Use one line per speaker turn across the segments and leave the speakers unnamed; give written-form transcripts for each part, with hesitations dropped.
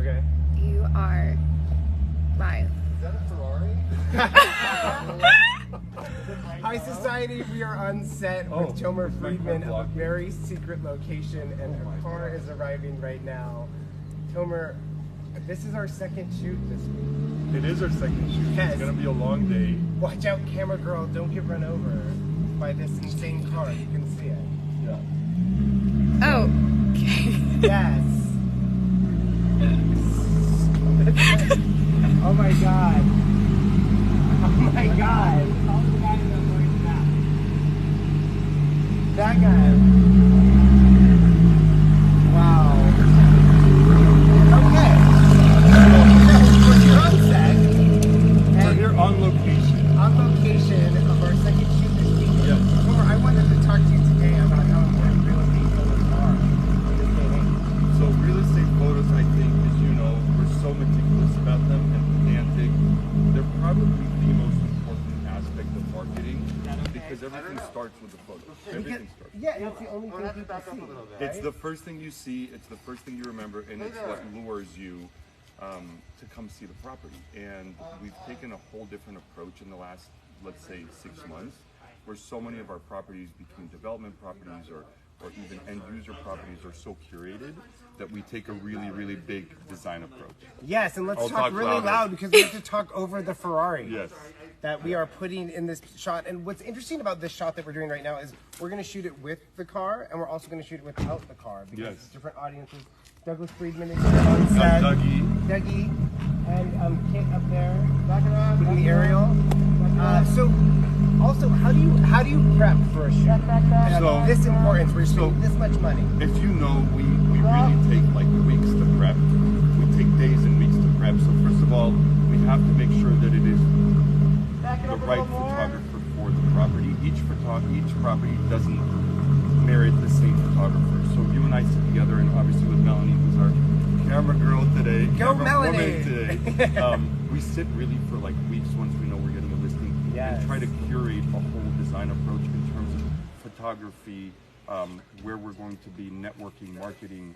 Okay.
You are live.
Is that a Ferrari? Hi society, we are on set with Tomer Fridman at a very secret location and her car is arriving right now. Tomer, this is our second shoot this week.
It is our second shoot.
Yes.
It's going to be a long day.
Watch out, camera girl, don't get run over by this insane car. You can see it.
Yeah.
Oh, okay.
Yes. Oh my god. Oh my god. That guy. Wow. Okay. We're on set.
We're here on location.
On location of our second shoot this week.
Yes.
Homer, I wanted to talk to you today about how important real estate photos are.
So real estate photos, I think, as you know, we're so meticulous about them and pedantic. They're probably the most important aspect of marketing because everything starts with the photos. Everything starts.
Yeah, it's the only thing people see.
It's the first thing you see, it's the first thing you remember, and it's what lures you to come see the property. And we've taken a whole different approach in the last, let's say, 6 months, where so many of our properties, between development properties or even end user properties, are so curated that we take a really, really big design approach.
Yes, and let's
I'll
talk
talk
really
louder.
loud because we have to talk over the Ferrari.
Yes.
That we are putting in this shot. And what's interesting about this shot that we're doing right now is we're going to shoot it with the car and we're also going to shoot it without the car because
Yes.
it's different audiences. Douglas Fridman is here on set. Dougie. And Kit up there. Putting the aerial. So also, how do you prep for a shoot?
So-
This importance, we're spending this much money.
If you know, we really take like weeks to prep. We take days and weeks to prep. So first of all, we have to make sure that it is the right photographer for the property. Each property doesn't merit the same photographer. So you and I sit together, and obviously with Melanie, who's our camera girl today,
Go
camera
Melanie!
woman today. We sit really for like weeks once we know we're getting a listing,
Yes.
and try to curate a whole design approach in terms of photography, where we're going to be networking, marketing,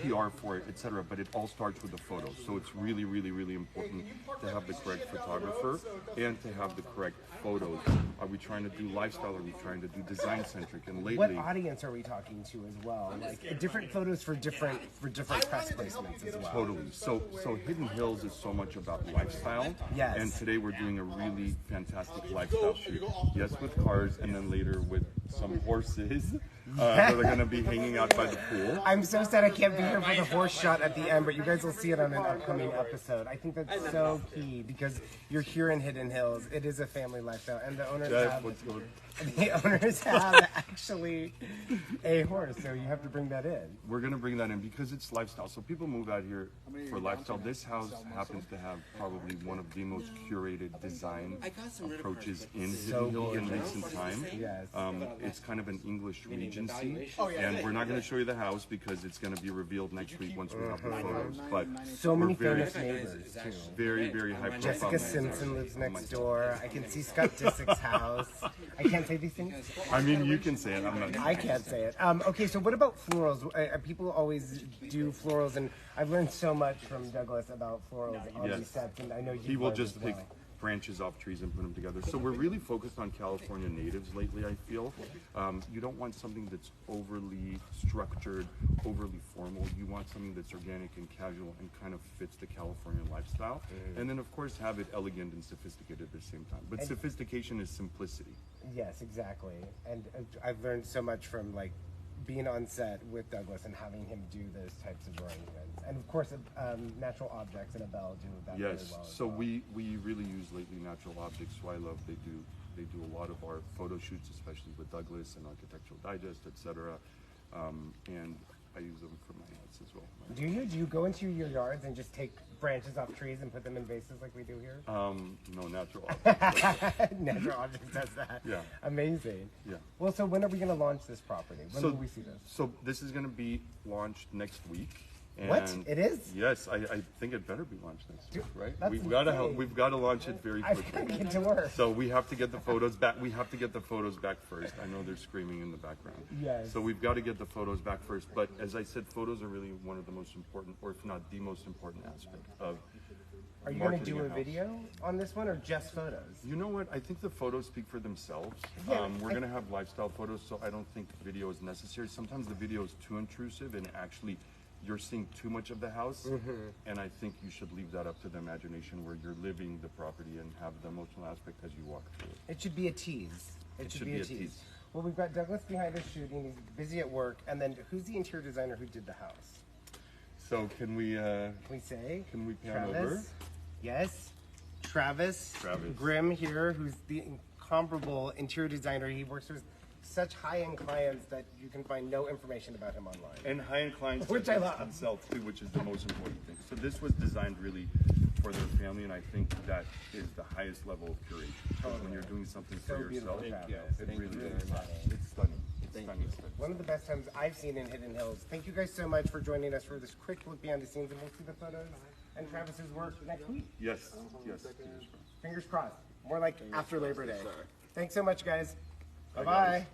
PR for it, etc. But it all starts with the photos. So it's really, really, really important to have the correct photographer and to have the correct photos. Are we trying to do lifestyle? Are we trying to do design centric? And lately,
What audience are we talking to as well? Like different photos for different press placements as well.
totally. So Hidden Hills is so much about lifestyle.
Yes.
And today we're doing a really fantastic lifestyle shoot. Yes, with cars, and then later with some horses that are going to be hanging out by the pool.
I'm so sad I can't be here for the horse shot at the end, but you guys will see it on an upcoming episode. I think that's so key because you're here in Hidden Hills. It is a family lifestyle, and the owners
That's
have
what's going.
actually a horse, so you have to bring that in.
We're going to bring that in because it's lifestyle. So people move out here for lifestyle. This house happens to have probably one of the most curated design approaches in Hidden Hill in recent time.
Yes.
It's kind of an English Regency, and we're not going to show you the house because it's going to be revealed next week once we have the photos. But
So many
we're
famous neighbors too.
very, very high profile.
Jessica Simpson lives next door. I can see Scott Disick's house. I can't say these things.
I mean, you can say it. I'm not.
I can't say it. Okay, so what about florals? People always do florals, and I've learned so much from Douglas about florals on
Yes.
these sets, and I know
He will
learned
just
as
pick
well.
branches off trees and put them together. So we're really focused on California natives lately, I feel. You don't want something that's overly structured, overly formal. You want something that's organic and casual and kind of fits the California lifestyle. And then, of course, have it elegant and sophisticated at the same time. But sophistication is simplicity.
Yes, exactly. And I've learned so much from like being on set with Douglas and having him do those types of arrangements. And of course, natural objects and a bell do that
Yes.
really well. as
So
well.
we really use lately natural objects. So I love they do a lot of our photo shoots, especially with Douglas and Architectural Digest, etc. And I use them for my ads as well.
Do you go into your yards and just take branches off trees and put them in vases like we do here?
No, natural objects.
Natural Objects does that.
Yeah.
Amazing.
Yeah.
Well, so when are we going to launch this property? When will we see this?
So this is going to be launched next week.
What? It is?
Yes, I think it better be launched next week, right?
That's
We've got to
insane.
we've got to launch it very
I've
quickly.
got to get to work.
So we have to get the photos back. We have to get the photos back first. I know they're screaming in the background.
Yes.
So we've got to get the photos back first. But as I said, photos are really one of the most important, or if not the most important aspect of
Are you going to
marketing
do a
house.
video on this one or just photos?
You know what? I think the photos speak for themselves.
Yeah,
We're going to have lifestyle photos, so I don't think video is necessary. Sometimes the video is too intrusive and actually you're seeing too much of the house. And I think you should leave that up to the imagination where you're living the property and have the emotional aspect as you walk through it.
It should be a tease. It should be a tease. Well, we've got Douglas behind us shooting. He's busy at work. And then who's the interior designer who did the house?
So can we
Can we say?
pan
Travis?
over?
Yes. Travis Grimm here, who's the incomparable interior designer. He works with such high-end clients that you can find no information about him online.
And high-end clients
Which I love.
themselves too, which is the most important thing. So this was designed really for their family, and I think that is the highest level of curation. Because when you're doing something for yourself, it really is. It's stunning. It's stunning.
One of the best times I've seen in Hidden Hills. Thank you guys so much for joining us for this quick look behind the scenes, and we'll see the photos and Travis's work next week.
Yes.
Fingers crossed. More like after Labor Day. Thanks so much, guys. Bye-bye.